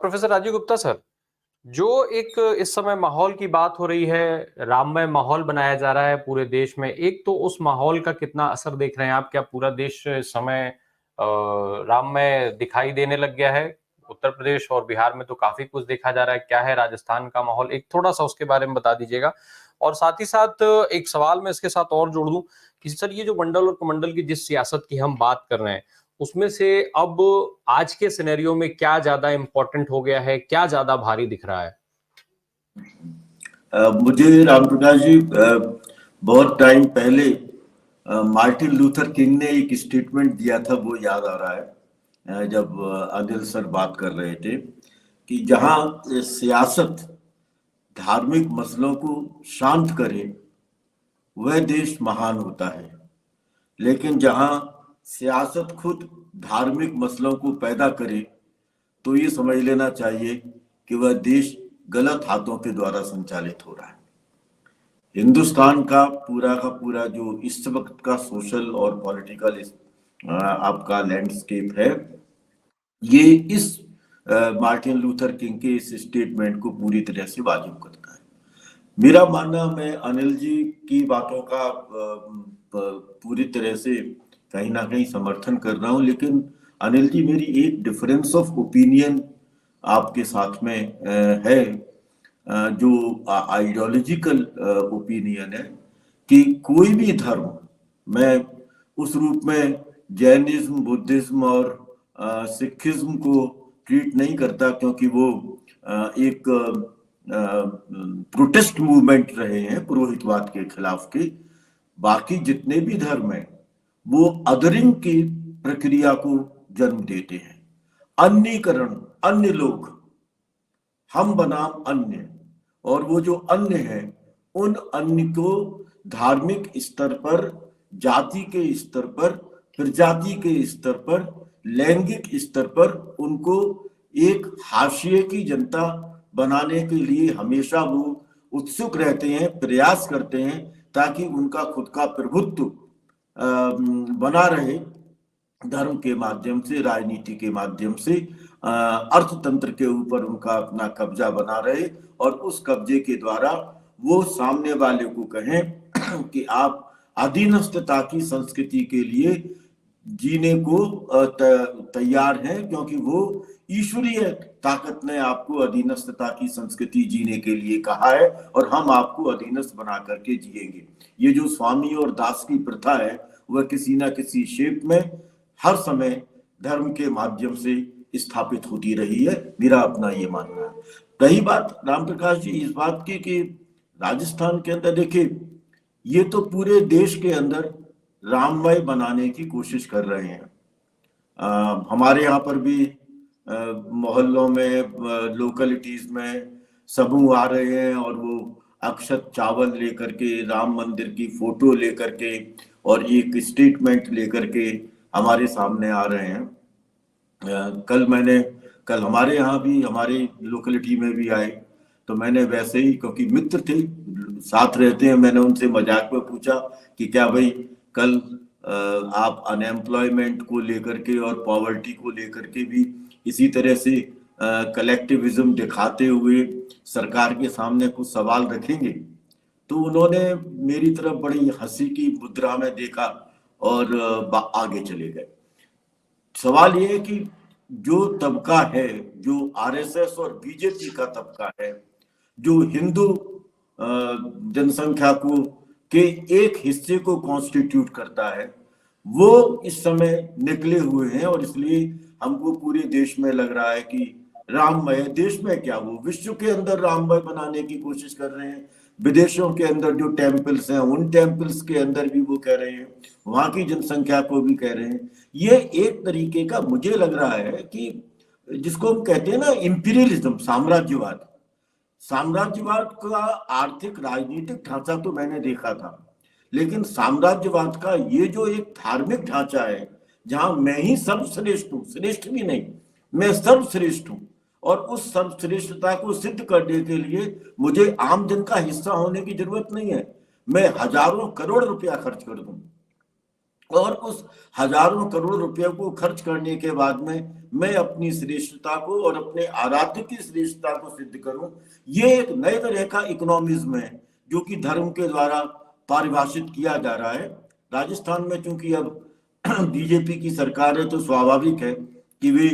Professor Rajiv Gupta sir, जो एक इस समय माहौल की बात हो रही है, राममय माहौल बनाया जा रहा है पूरे देश में। एक तो उस माहौल का कितना असर देख रहे हैं आप? क्या पूरा देश इस समय राममय दिखाई देने लग गया है? उत्तर प्रदेश और बिहार में तो काफी कुछ देखा जा रहा है। क्या है राजस्थान का माहौल? एक थोड़ा सा उसके बारे में बता दीजिएगा। और साथ ही साथ एक सवाल मैं इसके साथ और जोड़ दूं कि सर, ये जो मंडल और कमंडल की जिस सियासत की हम बात कर रहे हैं, उसमें से अब आज के सिनेरियो में क्या ज्यादा इंपॉर्टेंट हो गया है, क्या ज्यादा भारी दिख रहा है? मुझे राम प्रकाश जी बहुत टाइम पहले मार्टिन लूथर किंग ने एक स्टेटमेंट दिया था, वो याद आ रहा है जब अनिल सर बात कर रहे थे कि जहां सियासत धार्मिक मसलों को शांत करे वह देश महान होता है, लेकिन जहां सियासत खुद धार्मिक मसलों को पैदा करे तो ये समझ लेना चाहिए कि वह देश गलत हाथों के द्वारा संचालित हो रहा है। हिंदुस्तान का पूरा जो इस वक्त का सोशल और पॉलिटिकल आपका लैंडस्केप है, ये इस मार्टिन लूथर किंग के इस स्टेटमेंट को पूरी तरह से वाजिब करता है। मेरा मानना, मैं अनिल जी की बातों का पूरी तरह से कहीं ना कहीं समर्थन कर रहा हूं, लेकिन अनिल जी, मेरी एक डिफरेंस ऑफ ओपिनियन आपके साथ में है, जो आइडियोलॉजिकल ओपिनियन है कि कोई भी धर्म, मैं उस रूप में जैनिज्म, बुद्धिज्म और सिखिज्म को ट्रीट नहीं करता, क्योंकि वो एक प्रोटेस्ट मूवमेंट रहे हैं पुरोहितवाद के खिलाफ के। बाकी जितने भी धर्म हैं वो अदरिंग की प्रक्रिया को जन्म देते हैं। अन्यकरण, अन्य लोग, हम बनाम अन्य, और वो जो अन्य है उन अन्य को धार्मिक स्तर पर, जाति के स्तर पर, प्रजाति के स्तर पर, लैंगिक स्तर पर उनको एक हाशिए की जनता बनाने के लिए हमेशा वो उत्सुक रहते हैं, प्रयास करते हैं ताकि उनका खुद का प्रभुत्व बना रहे, धर्म के माध्यम से, राजनीति के माध्यम से, अर्थतंत्र के ऊपर उनका अपना कब्जा बना रहे, और उस कब्जे के द्वारा वो सामने वाले को कहें कि आप अधीनस्थता की संस्कृति के लिए जीने को तैयार हैं, क्योंकि वो ईश्वरीय ताकत ने आपको अधीनस्थता की संस्कृति जीने के लिए कहा है और हम आपको अधीनस्थ बना करके जिएंगे। ये जो स्वामी और दास की प्रथा है वह किसी ना किसी शेप में हर समय धर्म के माध्यम से स्थापित होती रही है, मेरा अपना ये मानना है। रही बात राम प्रकाश जी इस बात की कि राजस्थान के अंदर, देखिए, ये तो पूरे देश के अंदर राममय बनाने की कोशिश कर रहे हैं। हमारे यहाँ पर भी मोहल्लों में, लोकलिटीज में समूह आ रहे हैं और वो अक्षत चावल लेकर के, राम मंदिर की फोटो लेकर के और एक स्टेटमेंट लेकर के हमारे सामने आ रहे हैं। कल हमारे यहाँ भी, हमारी लोकलिटी में भी आए, तो मैंने वैसे ही, क्योंकि मित्र थे, साथ रहते हैं, मैंने उनसे मजाक में पूछा कि क्या भाई कल आप अनएम्प्लॉयमेंट को लेकर के और पॉवर्टी को लेकर के भी इसी तरह से कलेक्टिविज्म दिखाते हुए सरकार के सामने कुछ सवाल रखेंगे? तो उन्होंने मेरी तरफ बड़ी हंसी की मुद्रा में देखा और आगे चले गए। सवाल ये है कि जो तबका है, जो आरएसएस और बीजेपी का तबका है, जो हिंदू जनसंख्या को के एक हिस्से को कॉन्स्टिट्यूट करता है, वो इस समय निकले हुए हैं, और इसलिए हमको पूरे देश में लग रहा है कि राममय, देश में क्या, वो विश्व के अंदर राममय बनाने की कोशिश कर रहे हैं। विदेशों के अंदर जो टेम्पल्स हैं, उन टेम्पल्स के अंदर भी वो कह रहे हैं, वहां की जनसंख्या को भी कह रहे हैं। ये एक तरीके का मुझे लग रहा है कि जिसको हम कहते हैं ना इंपीरियलिज्म, साम्राज्यवाद। साम्राज्यवाद का आर्थिक राजनीतिक ढांचा तो मैंने देखा था, लेकिन साम्राज्यवाद का ये जो एक धार्मिक ढांचा है, जहां मैं ही सर्वश्रेष्ठ हूं, श्रेष्ठ भी नहीं, मैं सर्वश्रेष्ठ हूं, और उस सर्वश्रेष्ठता को सिद्ध करने के लिए मुझे आम जन का हिस्सा होने की जरूरत नहीं है। मैं हजारों करोड़ रुपया खर्च कर दूं, और उस हजारों करोड़ रुपए को खर्च करने के बाद में मैं अपनी श्रेष्ठता को और अपने आराध्य की श्रेष्ठता को सिद्ध करूं, ये एक नए तरह का इकोनॉमिज्म है जो कि धर्म के द्वारा परिभाषित किया जा रहा है। राजस्थान में चूंकि अब बीजेपी की सरकार है तो स्वाभाविक है कि वे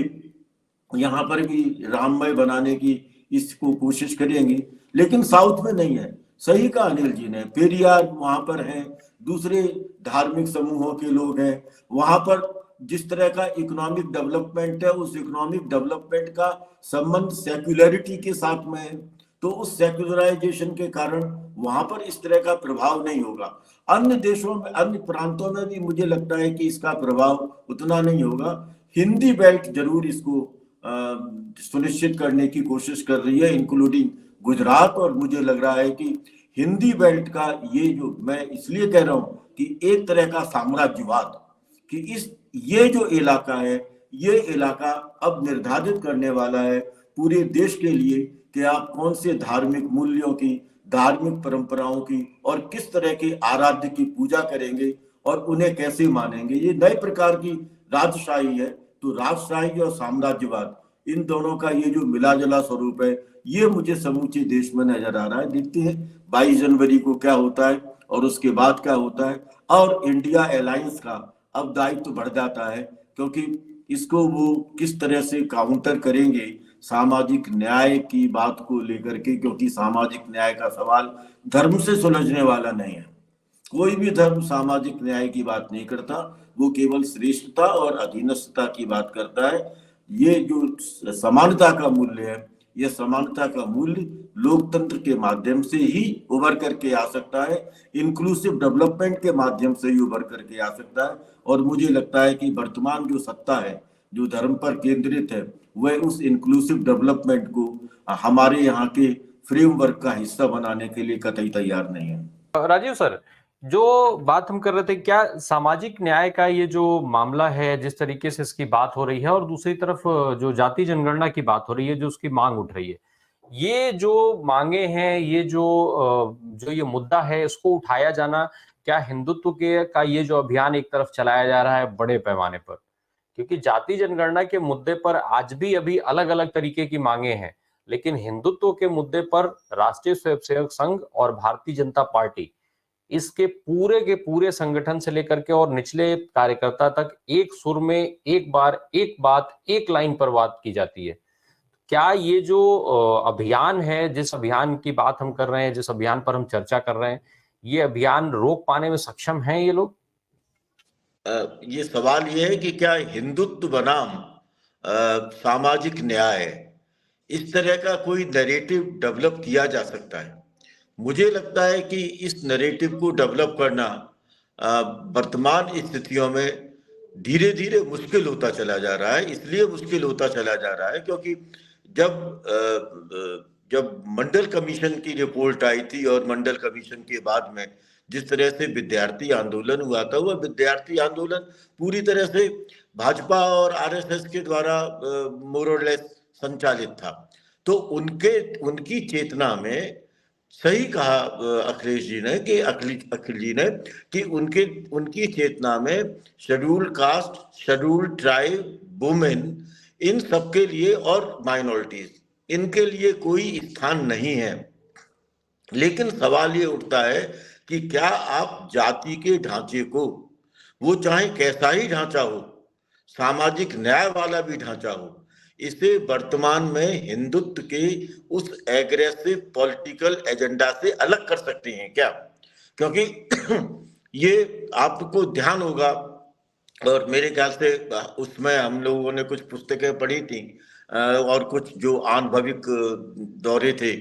यहाँ पर भी राममय बनाने की इसको कोशिश करेंगे, लेकिन साउथ में नहीं है। सही कहा अनिल जी ने, पेरियार वहां पर हैं, दूसरे धार्मिक समूहों के लोग हैं वहां पर। जिस तरह का इकोनॉमिक डेवलपमेंट है उस इकोनॉमिक डेवलपमेंट का संबंध सेक्युलरिटी के साथ में है, तो उस सेक्युलराइजेशन के कारण वहां पर इस तरह का प्रभाव नहीं होगा। अन्य देशों में, अन्य प्रांतों में भी मुझे लगता है कि इसका प्रभाव उतना नहीं होगा। हिंदी बेल्ट जरूर इसको सुनिश्चित करने की कोशिश कर रही है, इंक्लूडिंग गुजरात। और मुझे लग रहा है कि हिंदी बेल्ट का ये जो, मैं इसलिए कह रहा हूं कि एक तरह का साम्राज्यवाद, कि ये जो इलाका है, ये इलाका अब निर्धारित करने वाला है पूरे देश के लिए कि आप कौन से धार्मिक मूल्यों की, धार्मिक परंपराओं की और किस तरह के आराध्य की पूजा करेंगे और उन्हें कैसे मानेंगे। ये नए प्रकार की राजशाही है। तो राजशाही और साम्राज्यवाद, इन दोनों का ये जो मिला जुला स्वरूप है, ये मुझे समूचे देश में नजर आ रहा है। देखते हैं 22 जनवरी को क्या होता है और उसके बाद क्या होता है। और इंडिया अलायंस का अब दायित्व तो बढ़ जाता है, क्योंकि इसको वो किस तरह से काउंटर करेंगे सामाजिक न्याय की बात को लेकर के, क्योंकि सामाजिक न्याय का सवाल धर्म से सुलझने वाला नहीं है। कोई भी धर्म सामाजिक न्याय की बात नहीं करता, वो केवल श्रेष्ठता और अधीनस्थता की बात करता है। ये जो समानता का मूल्य है, ये समानता का मूल्य लोकतंत्र के माध्यम से ही उभर करके आ सकता है, इंक्लूसिव डेवलपमेंट के माध्यम से ही उभर करके आ सकता है। और मुझे लगता है कि वर्तमान जो सत्ता है जो धर्म पर केंद्रित है, वह उस इंक्लूसिव डेवलपमेंट को हमारे यहाँ के फ्रेमवर्क का हिस्सा बनाने के लिए कतई तैयार नहीं है। राजीव सर, जो बात हम कर रहे थे, क्या सामाजिक न्याय का ये जो मामला है, जिस तरीके से इसकी बात हो रही है, और दूसरी तरफ जो जाति जनगणना की बात हो रही है, जो उसकी मांग उठ रही है, ये जो मांगे हैं, ये जो ये मुद्दा है, इसको उठाया जाना, क्या हिंदुत्व के का ये जो अभियान एक तरफ चलाया जा रहा है बड़े पैमाने पर, क्योंकि जाति जनगणना के मुद्दे पर आज भी अभी अलग अलग तरीके की मांगे हैं, लेकिन हिंदुत्व के मुद्दे पर राष्ट्रीय स्वयंसेवक संघ और भारतीय जनता पार्टी, इसके पूरे के पूरे संगठन से लेकर के और निचले कार्यकर्ता तक एक सुर में, एक बार, एक बात, एक लाइन पर बात की जाती है। क्या ये जो अभियान है, जिस अभियान की बात हम कर रहे हैं, जिस अभियान पर हम चर्चा कर रहे हैं, ये अभियान रोक पाने में सक्षम हैं ये लोग? ये सवाल ये है कि क्या हिंदुत्व बनाम सामाजिक न्याय, इस तरह का कोई नैरेटिव डेवलप किया जा सकता है। मुझे लगता है कि इस नैरेटिव को डेवलप करना वर्तमान स्थितियों में धीरे धीरे मुश्किल होता चला जा रहा है। इसलिए मुश्किल होता चला जा रहा है क्योंकि जब मंडल कमीशन की रिपोर्ट आई थी और मंडल कमीशन के बाद में जिस तरह से विद्यार्थी आंदोलन हुआ था, वह विद्यार्थी आंदोलन पूरी तरह से भाजपा और आरएसएस के द्वारा मोरलेस संचालित था। तो उनकी चेतना में, सही कहा अखिलेश जी ने कि अखिल जी ने कि उनकी चेतना में schedule caste, schedule tribe, women, इन सबके लिए और माइनॉरिटीज, इनके लिए कोई स्थान नहीं है। लेकिन सवाल ये उठता है कि क्या आप जाति के ढांचे को, वो चाहे कैसा ही ढांचा हो, सामाजिक न्याय वाला भी ढांचा हो, इसे वर्तमान में हिंदुत्व के उस एग्रेसिव पॉलिटिकल एजेंडा से अलग कर सकते हैं क्या? क्योंकि ये आपको ध्यान होगा, और मेरे ख्याल से उसमें हम लोगों ने कुछ पुस्तकें पढ़ी थी और कुछ जो आनुभविक दौरे थे,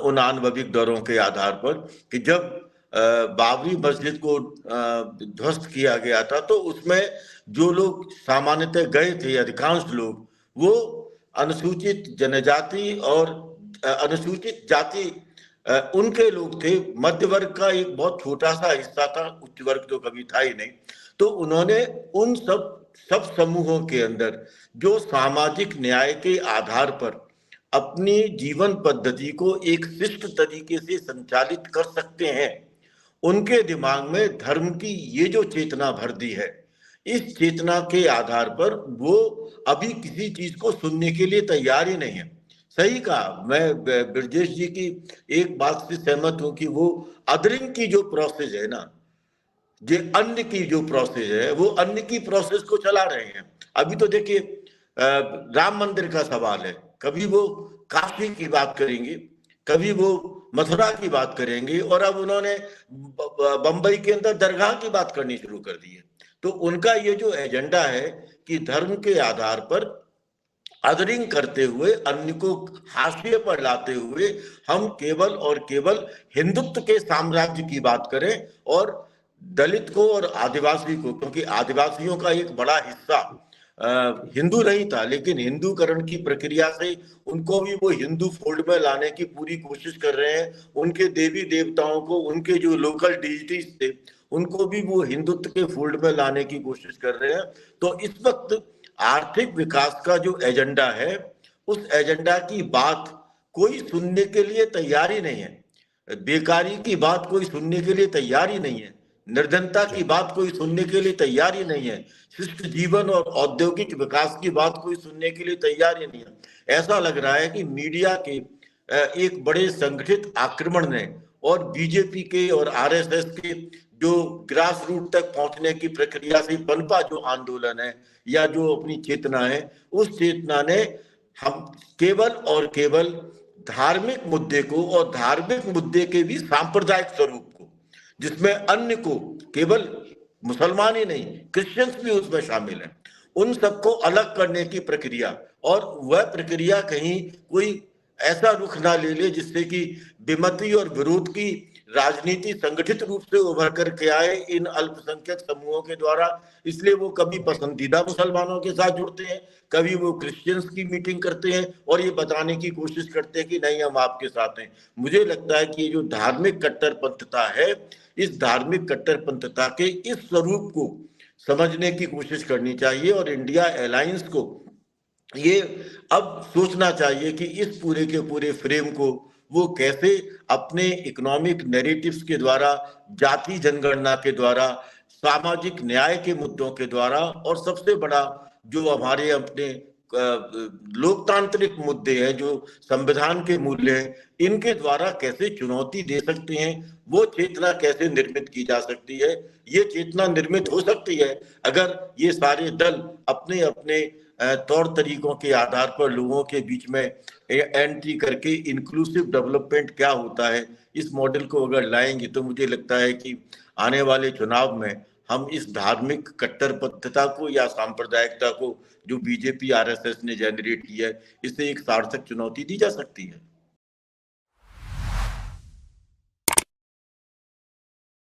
उन आनुभविक दौरों के आधार पर, कि जब बाबरी मस्जिद को ध्वस्त किया गया था तो उसमें जो लोग सामान्यतः गए थे, अधिकांश लोग, वो अनुसूचित जनजाति और अनुसूचित जाति उनके लोग थे। मध्य वर्ग का एक बहुत छोटा सा हिस्सा था, उच्च वर्ग तो कभी था ही नहीं। तो उन्होंने उन सब समूहों के अंदर जो सामाजिक न्याय के आधार पर अपनी जीवन पद्धति को एक शिष्ट तरीके से संचालित कर सकते हैं, उनके दिमाग में धर्म की ये जो चेतना भर दी है, इस चेतना के आधार पर वो अभी किसी चीज को सुनने के लिए तैयार ही नहीं है। सही कहा, मैं ब्रजेश जी की एक बात से सहमत हूं कि वो अदरिंग की जो प्रोसेस है ना, ये अन्न की जो प्रोसेस है, वो अन्न की प्रोसेस को चला रहे हैं। अभी तो देखिए राम मंदिर का सवाल है, कभी वो काशी की बात करेंगे, कभी वो मथुरा की बात करेंगे, और अब उन्होंने बंबई के अंदर दरगाह की बात करनी शुरू कर दी है। तो उनका ये जो एजेंडा है कि धर्म के आधार पर अदरिंग करते हुए, अन्य को हाशिए पर लाते हुए हम केवल और केवल हिंदुत्व के साम्राज्य की बात करें, और दलित को और आदिवासी को, क्योंकि आदिवासियों का एक बड़ा हिस्सा हिंदू नहीं था, लेकिन हिंदूकरण की प्रक्रिया से उनको भी वो हिंदू फोल्ड में लाने की पूरी कोशिश कर रहे हैं। उनके देवी देवताओं को, उनके जो लोकल डिजिटीज थे, उनको भी वो हिंदुत्व के फोल्ड में लाने की कोशिश कर रहे हैं। तो इस वक्त आर्थिक विकास का जो एजेंडा है, उस एजेंडा की बात कोई सुनने के लिए तैयार ही नहीं है। बेकारी की बात कोई सुनने के लिए तैयार ही नहीं है, निर्धनता की बात कोई सुनने के लिए तैयार ही नहीं है, शिष्ट जीवन और औद्योगिक विकास की बात कोई सुनने के लिए तैयार ही नहीं है। ऐसा लग रहा है कि मीडिया के एक बड़े संगठित आक्रमण ने और बीजेपी के और आरएसएस के जो ग्रास रूट तक पहुंचने की प्रक्रिया से पनपा जो आंदोलन है या जो अपनी चेतना है, उस चेतना ने हम केवल और केवल धार्मिक मुद्दे को और धार्मिक मुद्दे के भी सांप्रदायिक स्वरूप को, जिसमें अन्य को, केवल मुसलमान ही नहीं क्रिश्चियंस भी उसमें शामिल हैं, उन सबको अलग करने की प्रक्रिया, और वह प्रक्रिया कहीं कोई ऐसा रुख ना ले ले जिससे कि विमति और विरोध की राजनीति संगठित रूप से उभर करके आए इन अल्पसंख्यक समूहों के द्वारा। इसलिए वो कभी पसंदीदा मुसलमानों के साथ जुड़ते हैं, कभी वो क्रिश्चियंस की मीटिंग करते हैं और ये बताने की कोशिश करते हैं कि नहीं हम आपके साथ हैं। मुझे लगता है कि ये जो धार्मिक कट्टरपंथता है, इस धार्मिक कट्टरपंथता के इस स्वरूप को समझने की कोशिश करनी चाहिए, और इंडिया अलायंस को ये अब सोचना चाहिए कि इस पूरे के पूरे फ्रेम को वो कैसे अपने इकोनॉमिक नैरेटिव्स के द्वारा, जाति जनगणना के द्वारा, सामाजिक न्याय के मुद्दों के द्वारा, और सबसे बड़ा जो हमारे अपने लोकतांत्रिक मुद्दे हैं, जो संविधान के मूल्य हैं, इनके द्वारा कैसे चुनौती दे सकते हैं, वो चेतना कैसे निर्मित की जा सकती है। ये चेतना निर्मित हो सकती है अगर ये सारे दल अपने अपने तौर तरीकों के आधार पर लोगों के बीच में एंट्री करके इंक्लूसिव डेवलपमेंट क्या होता है, इस मॉडल को अगर लाएंगे, तो मुझे लगता है कि आने वाले चुनाव में हम इस धार्मिक कट्टरपंथता को या सांप्रदायिकता को जो बीजेपी आरएसएस ने जनरेट किया है, इसे एक सार्थक चुनौती दी जा सकती है।